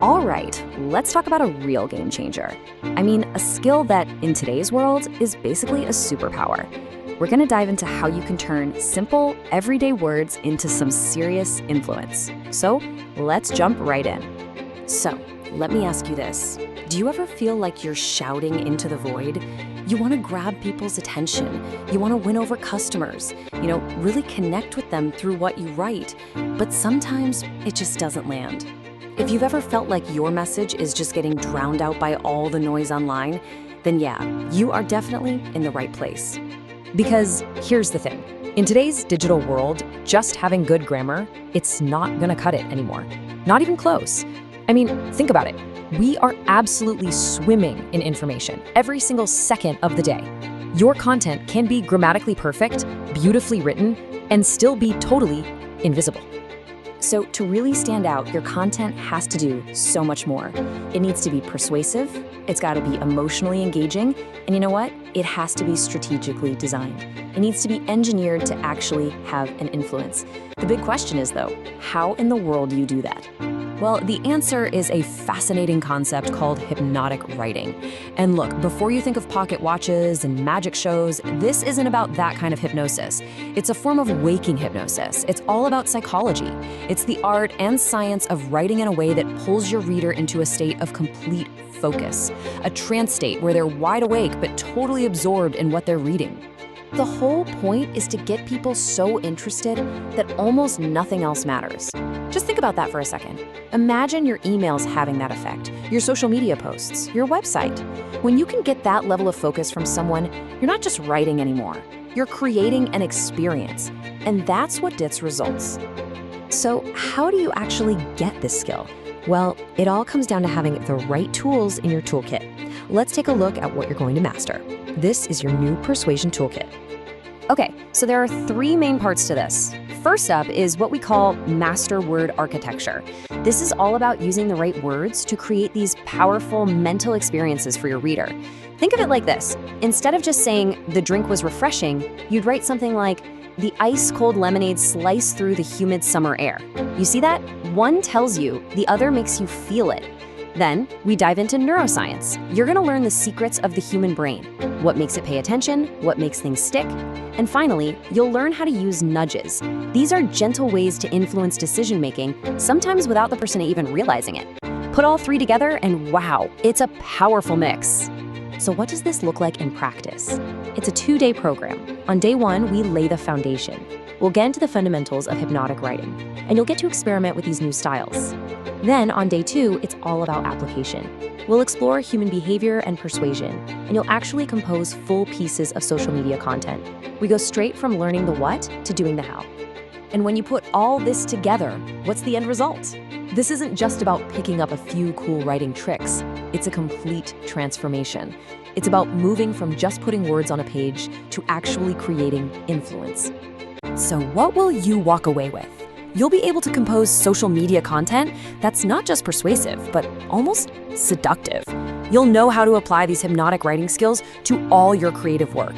All right, let's talk about a real game changer. I mean, a skill that in today's world is basically a superpower. We're going to dive into how you can turn simple, everyday words into some serious influence. So let's jump right in. So let me ask you this. Do you ever feel like you're shouting into the void? You want to grab people's attention. You want to win over customers. Really connect with them through what you write. But sometimes it just doesn't land. If you've ever felt like your message is just getting drowned out by all the noise online, then yeah, you are definitely in the right place. Because here's the thing. In today's digital world, just having good grammar, it's not gonna cut it anymore. Not even close. I mean, think about it. We are absolutely swimming in information every single second of the day. Your content can be grammatically perfect, beautifully written, and still be totally invisible. So to really stand out, your content has to do so much more. It needs to be persuasive, it's got to be emotionally engaging, and you know what? It has to be strategically designed. It needs to be engineered to actually have an influence. The big question is, though, how in the world do you do that? Well, the answer is a fascinating concept called hypnotic writing. And look, before you think of pocket watches and magic shows, this isn't about that kind of hypnosis. It's a form of waking hypnosis. It's all about psychology. It's the art and science of writing in a way that pulls your reader into a state of complete focus, a trance state where they're wide awake but totally absorbed in what they're reading. The whole point is to get people so interested that almost nothing else matters. Just think about that for a second. Imagine your emails having that effect, your social media posts, your website. When you can get that level of focus from someone, you're not just writing anymore. You're creating an experience, and that's what gets results. So how do you actually get this skill? Well, it all comes down to having the right tools in your toolkit. Let's take a look at what you're going to master. This is your new persuasion toolkit. Okay, so there are three main parts to this. First up is what we call master word architecture. This is all about using the right words to create these powerful mental experiences for your reader. Think of it like this. Instead of just saying, the drink was refreshing, you'd write something like, the ice-cold lemonade sliced through the humid summer air. You see that? One tells you, the other makes you feel it. Then, we dive into neuroscience. You're gonna learn the secrets of the human brain, what makes it pay attention, what makes things stick, and finally, you'll learn how to use nudges. These are gentle ways to influence decision-making, sometimes without the person even realizing it. Put all three together and wow, it's a powerful mix. So what does this look like in practice? It's a 2-day program. On day 1, we lay the foundation. We'll get into the fundamentals of hypnotic writing, and you'll get to experiment with these new styles. Then on day 2, it's all about application. We'll explore human behavior and persuasion, and you'll actually compose full pieces of social media content. We go straight from learning the what to doing the how. And when you put all this together, what's the end result? This isn't just about picking up a few cool writing tricks. It's a complete transformation. It's about moving from just putting words on a page to actually creating influence. So what will you walk away with? You'll be able to compose social media content that's not just persuasive, but almost seductive. You'll know how to apply these hypnotic writing skills to all your creative work.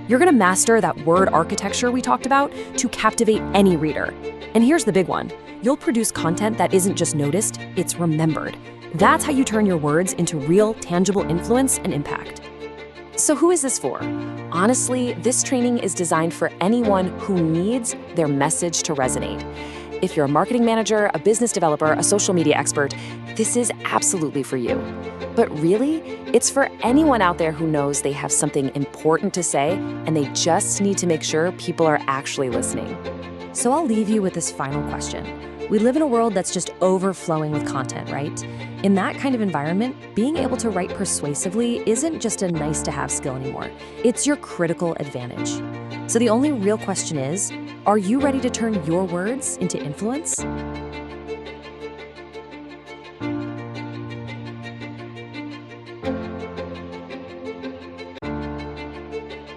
You're gonna master that word architecture we talked about to captivate any reader. And here's the big one. You'll produce content that isn't just noticed, it's remembered. That's how you turn your words into real, tangible influence and impact. So who is this for? Honestly, this training is designed for anyone who needs their message to resonate. If you're a marketing manager, a business developer, a social media expert, this is absolutely for you. But really, it's for anyone out there who knows they have something important to say and they just need to make sure people are actually listening. So I'll leave you with this final question. We live in a world that's just overflowing with content, right? In that kind of environment, being able to write persuasively isn't just a nice-to-have skill anymore. It's your critical advantage. So the only real question is, are you ready to turn your words into influence?